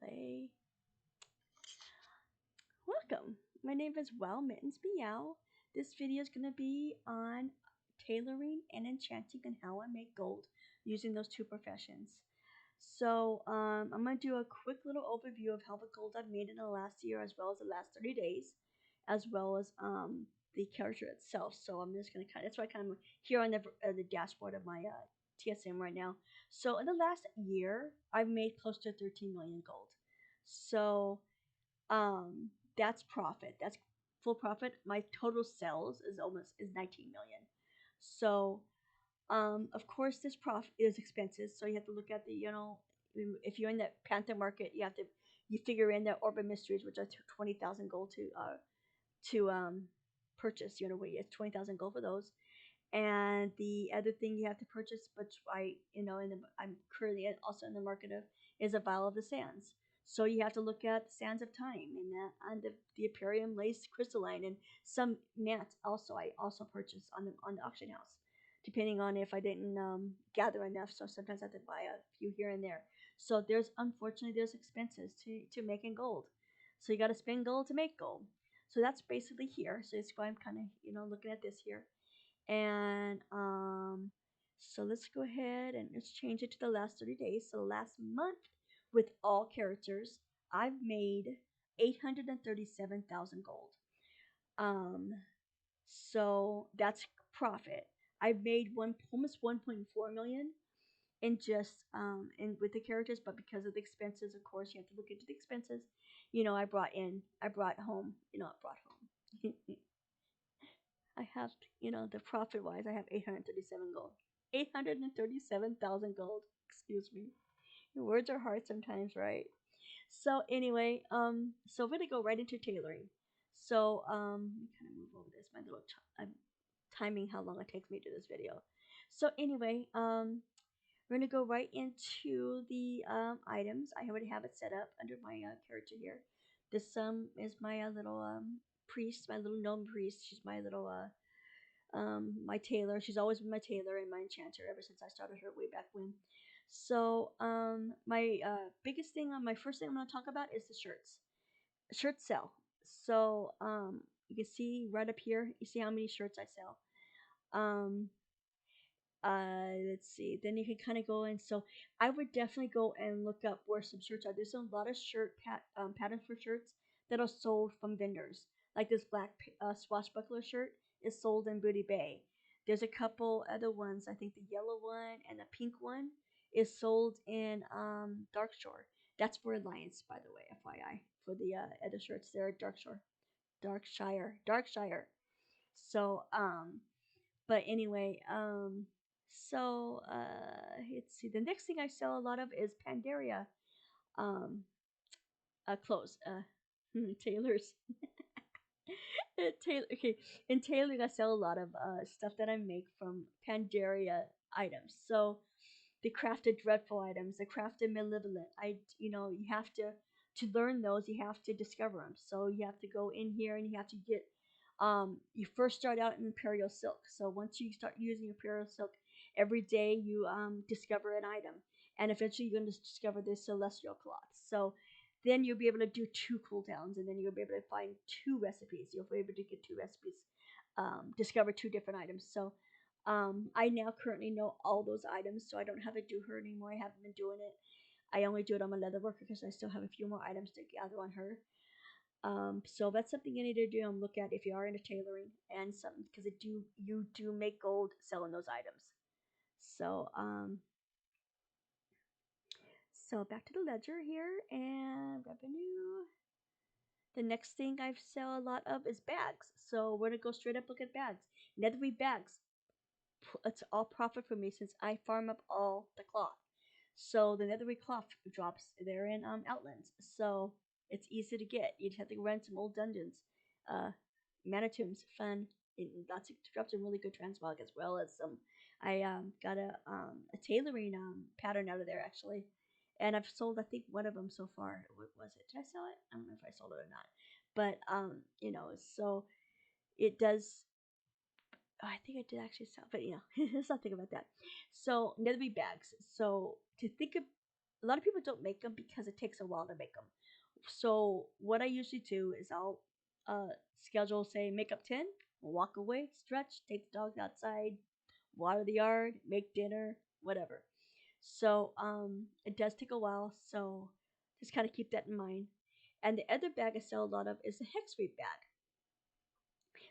play. Welcome. My name is Well Mittens Meow. This video is going to be on tailoring and enchanting and how I make gold using those two professions. I'm going to do a quick little overview of how the gold I've made in the last year as well as the last 30 days, as well as the character itself. So I'm just going to that's why I kind of here on the dashboard of my TSM right now. So in the last year, I've made close to 13 million gold. So um, that's profit. That's full profit. My total sales is 19 million. So of course this profit is expenses. So you have to look at if you're in the Panther market, you figure in the Orb of Mysteries, which are 20,000 gold to purchase. It's 20,000 gold for those. And the other thing you have to purchase, which I'm currently also in the market of, is a vial of the sands. So you have to look at the sands of time and the Imperium lace crystalline and some mats. Also, I also purchased on the auction house, depending on if I didn't gather enough. So sometimes I have to buy a few here and there. So there's expenses to making gold. So you got to spend gold to make gold. So that's basically here. So it's why I'm kind of looking at this here. And so let's go ahead and let's change it to the last 30 days. So last month, with all characters, I've made 837,000 gold. Um, so that's profit. I've made almost 1.4 million in just in with the characters, but because of the expenses, of course, you have to look into the expenses. I brought home. I brought home. I have, the profit wise, I have 837 gold. 837,000 gold. Excuse me. Your words are hard sometimes, right? So anyway, so we're gonna go right into tailoring. So let me kind of move over this. I'm timing how long it takes me to do this video. So anyway, we're gonna go right into the items. I already have it set up under my character here. This is my little priest, my little gnome priest. She's my little my tailor. She's always been my tailor and my enchanter ever since I started her way back when. So my biggest thing on my first thing I'm going to talk about is the shirts. Shirts sell. So you can see right up here. You see how many shirts I sell. Um, let's see. Then you can kind of go in. So I would definitely go and look up where some shirts are. There's a lot of patterns for shirts that are sold from vendors. Like this black swashbuckler shirt is sold in Booty Bay. There's a couple other ones. I think the yellow one and the pink one is sold in Dark Shore. That's for Alliance, by the way, FYI. For the other shirts, they're at Darkshire. So but anyway, let's see. The next thing I sell a lot of is Pandaria, um, clothes, tailors. Okay, in tailoring, I sell a lot of stuff that I make from Pandaria items. So the crafted dreadful items, the crafted malevolent. You have to learn those. You have to discover them. So you have to go in here and you have to get. You first start out in Imperial Silk. So once you start using Imperial Silk, every day you discover an item, and eventually you're going to discover the Celestial Cloth. So then you'll be able to do 2 cooldowns, and then you'll be able to find 2 recipes. You'll be able to get 2 recipes, discover 2 different items. So I now currently know all those items, so I don't have to do her anymore. I haven't been doing it. I only do it on my leather worker because I still have a few more items to gather on her. So that's something you need to do and look at if you are into tailoring and something because you do make gold selling those items. So so back to the ledger here and revenue. The next thing I sell a lot of is bags. So we're gonna go straight up look at bags. Netherby bags. It's all profit for me since I farm up all the cloth. So the netherite cloth drops there in Outlands. So it's easy to get. You'd have to run some old dungeons. Manitombs, fun. Lots of drops some really good transmog as well as some. I got a tailoring pattern out of there actually, and I've sold I think one of them so far. What was it? Did I sell it? I don't know if I sold it or not. But so it does. I think I did actually sell, but let's not think about that. So netherby bags. So to think of a lot of people don't make them because it takes a while to make them. So what I usually do is I'll uh, schedule, say, make up 10, walk away, stretch, take the dog outside, water the yard, make dinner, whatever. So it does take a while. So just kind of keep that in mind. And the other bag I sell a lot of is the hex read bag.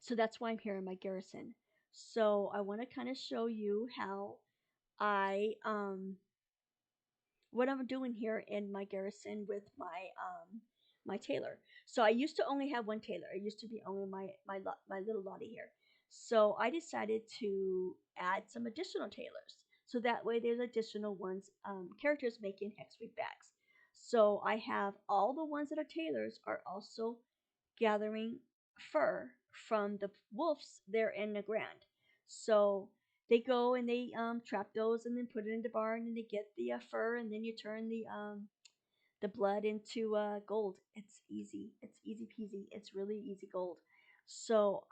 So that's why I'm here in my garrison. So I want to kind of show you how I what I'm doing here in my garrison with my tailor. So I used to only have one tailor. It used to be only my little Lottie here. So I decided to add some additional tailors. So that way there's additional ones characters making hex read bags. So I have all the ones that are tailors are also gathering fur from the wolves there in the ground. So they go and they trap those and then put it in the barn and they get the fur and then you turn the blood into gold. It's easy. It's easy peasy. It's really easy gold. So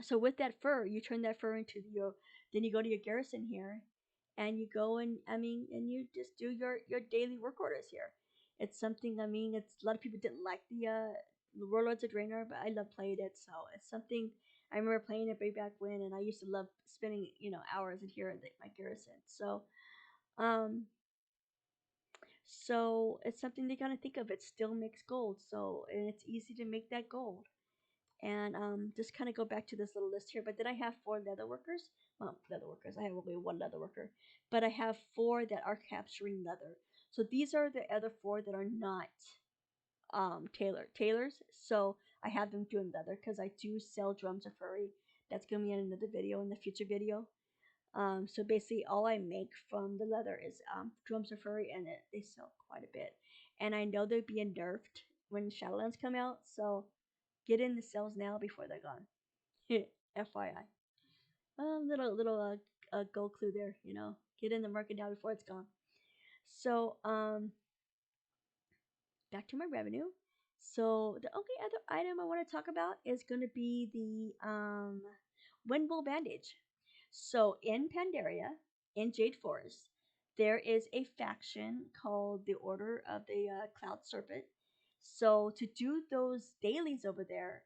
so with that fur, you turn that fur into your. Then you go to your garrison here, and you go and and you just do your daily work orders here. It's something. It's a lot of people didn't like the Warlords of Draenor, but I love playing it. So it's something I remember playing it way back when, and I used to love spending hours in here at my garrison. Um, so it's something they gotta think of. It still makes gold, so and it's easy to make that gold and just kind of go back to this little list here. But then I have four leather workers. Well, leather workers. I have only one leather worker, but I have four that are capturing leather. So these are the other four that are not tailors. So I have them doing leather because I do sell drums of furry. That's gonna be in another video in the future video. So basically, all I make from the leather is drums of furry, and they sell quite a bit. And I know they're being nerfed when Shadowlands come out, so get in the sales now before they're gone. FYI. Little gold clue there. Get in the market now before it's gone. So back to my revenue. So the only other item I want to talk about is going to be the Windbull bandage. So in Pandaria, in Jade Forest, there is a faction called the Order of the Cloud Serpent. So to do those dailies over there,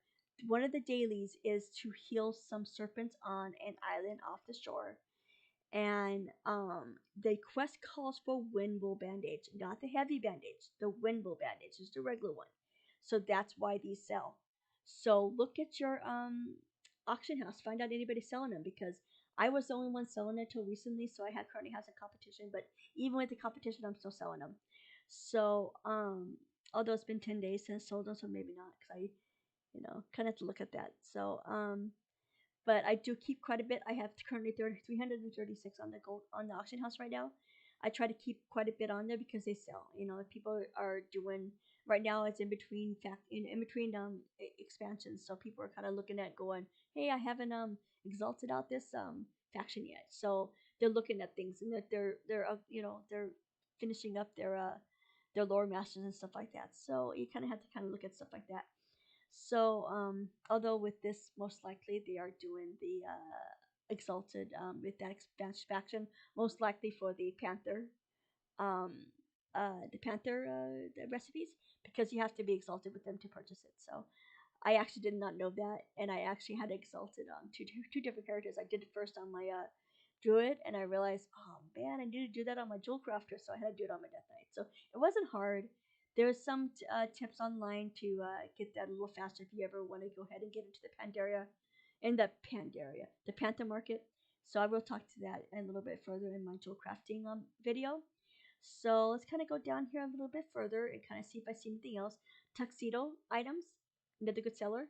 one of the dailies is to heal some serpents on an island off the shore. And the quest calls for Windbull bandage, not the heavy bandage. The Windbull bandage is the regular one. So that's why these sell. So look at your auction house, find out anybody selling them because I was the only one selling it till recently, so I had currently has a competition. But even with the competition, I'm still selling them. So although it's been 10 days since I sold them, so maybe not because I kind of have to look at that. So but I do keep quite a bit. I have currently 336 on the gold on the auction house right now. I try to keep quite a bit on there because they sell. If people are doing right now, it's in between in between expansions, so people are kind of looking at going, hey, I haven't exalted out this faction yet, so they're looking at things and that they're finishing up their lore masters and stuff like that. So you kind of have to kind of look at stuff like that. So, although with this, most likely they are doing the exalted with that expansion faction, most likely for um, the Panther the recipes, because you have to be exalted with them to purchase it. So, I actually did not know that, and I actually had exalted two different characters. I did it first on my druid, and I realized, oh man, I need to do that on my jewel crafter, so I had to do it on my death knight. So it wasn't hard. There's some tips online to get that a little faster if you ever want to go ahead and get into the Panther market. So I will talk to that a little bit further in my jewel crafting video. So let's kind of go down here a little bit further and kind of see if I see anything else. Tuxedo items, another good seller.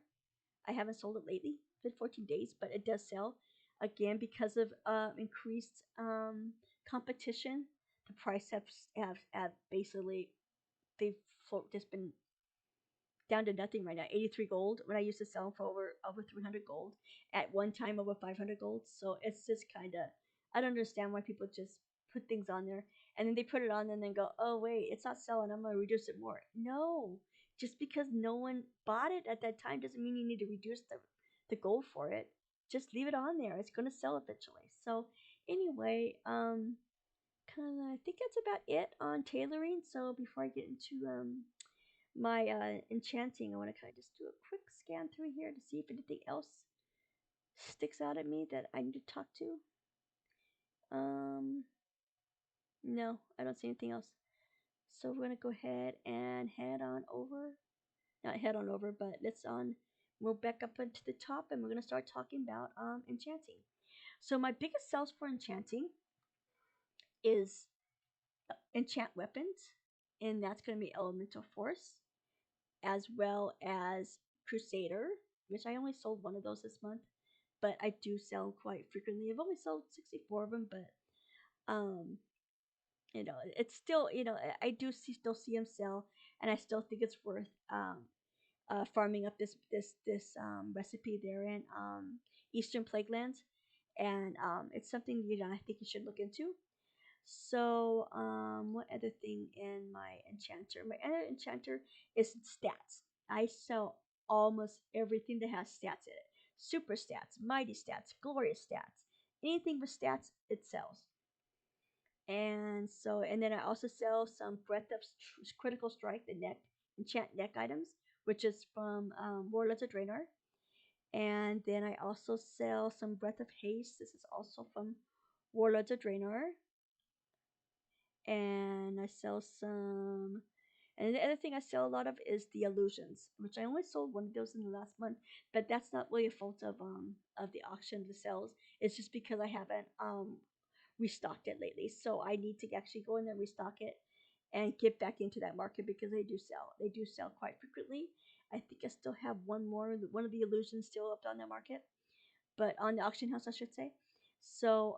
I haven't sold it lately. It's been 14 days, but it does sell. Again, because of increased competition, the price have basically they've just been down to nothing right now. 83 gold when I used to sell them for over 300 gold. At one time over 500 gold. So it's just kind of I don't understand why people just put things on there and then they put it on and then go, oh wait, it's not selling. I'm gonna reduce it more. No, just because no one bought it at that time doesn't mean you need to reduce the gold for it. Just leave it on there. It's gonna sell eventually. So anyway, kind of, I think that's about it on tailoring. So before I get into my enchanting, I want to kind of just do a quick scan through here to see if anything else sticks out at me that I need to talk to. Um, no, I don't see anything else. So we're gonna go ahead and head on over. Not head on over, but let's on. We'll back up into the top, and we're gonna start talking about enchanting. So my biggest sells for enchanting is enchant weapons, and that's gonna be elemental force, as well as crusader, which I only sold one of those this month, but I do sell quite frequently. I've only sold 64 of them, but um, it's still, I do still see them sell, and I still think it's worth farming up this recipe there in Eastern Plaguelands, and it's something I think you should look into. So what other thing in my enchanter? My other enchanter is stats. I sell almost everything that has stats in it. Super stats, mighty stats, glorious stats. Anything with stats, it sells. And then I also sell some Breath of Critical Strike, the neck enchant neck items, which is from Warlords of Draenor. And then I also sell some Breath of Haste. This is also from Warlords of Draenor. And I sell some. And the other thing I sell a lot of is the illusions, which I only sold one of those in the last month. But that's not really a fault of the auction, the sales. It's just because I haven't restocked it lately. So I need to actually go in there and restock it and get back into that market because they do sell. They do sell quite frequently. I think I still have one of the illusions still up on the market, but on the auction house, I should say. So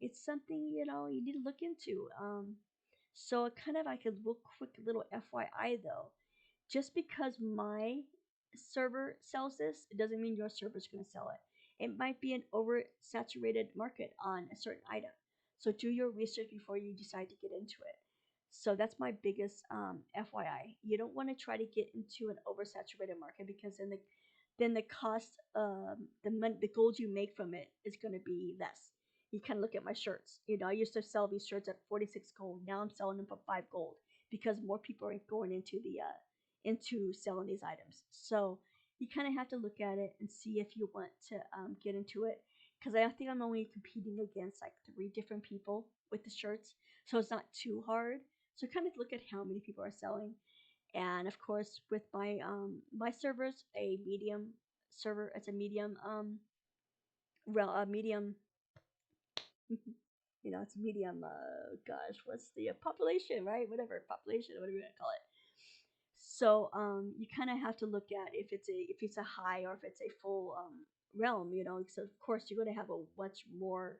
it's something you need to look into. So kind of like a little quick little FYI though, just because my server sells this, it doesn't mean your server is going to sell it. It might be an oversaturated market on a certain item. So do your research before you decide to get into it. So that's my biggest FYI. You don't want to try to get into an oversaturated market because then the cost, the gold you make from it is going to be less. You kind of look at my shirts. I used to sell these shirts at 46 gold. Now I'm selling them for 5 gold because more people are going into selling these items. So you kind of have to look at it and see if you want to get into it. Because I think I'm only competing against like 3 different people with the shirts, so it's not too hard. So kind of look at how many people are selling, and of course with my servers, a medium server. It's a medium a medium. It's a medium. Gosh, what's the population, right? Whatever population, whatever you want to call it. So you kind of have to look at if it's a high or if it's a full realm. So of course you're going to have a much more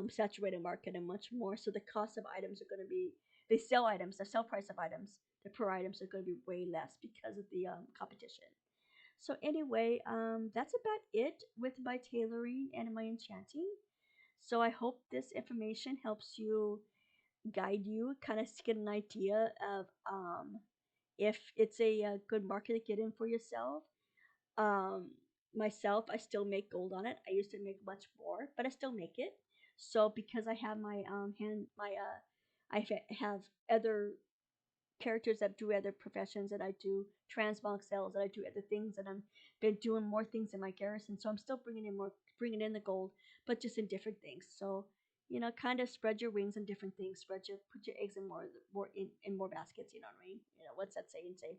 saturated market and much more. So the cost of items are going to be they sell items, the sell price of items, the per items are going to be way less because of the competition. So anyway, that's about it with my tailoring and my enchanting. So I hope this information helps you guide you, kind of get an idea of if it's a good market to get in for yourself. Um, Myself, I still make gold on it. I used to make much more, but I still make it. So because I have my have other characters that do other professions, and I do transmog sales, and I do other things, and I'm been doing more things in my garrison. So I'm still bringing in the gold, but just in different things. So kind of spread your wings in different things. Put your eggs in in more baskets. You know what I mean? What's that saying? Say.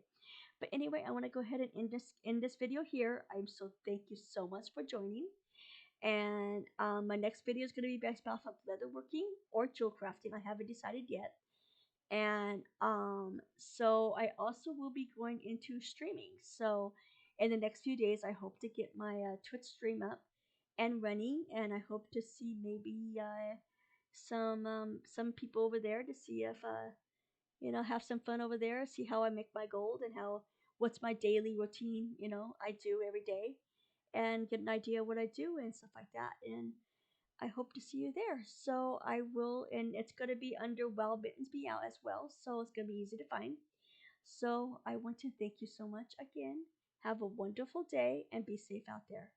But anyway, I want to go ahead and end this video here. Thank you so much for joining. And my next video is going to be based off of leatherworking or jewel crafting. I haven't decided yet. And so I also will be going into streaming. So in the next few days, I hope to get my Twitch stream up and running, and I hope to see maybe some people over there to see if have some fun over there, see how I make my gold and what's my daily routine, I do every day, and get an idea of what I do and stuff like that. And I hope to see you there. So I will, and it's going to be under Wild Mittens Be Out as well, so it's going to be easy to find. So I want to thank you so much again. Have a wonderful day and be safe out there.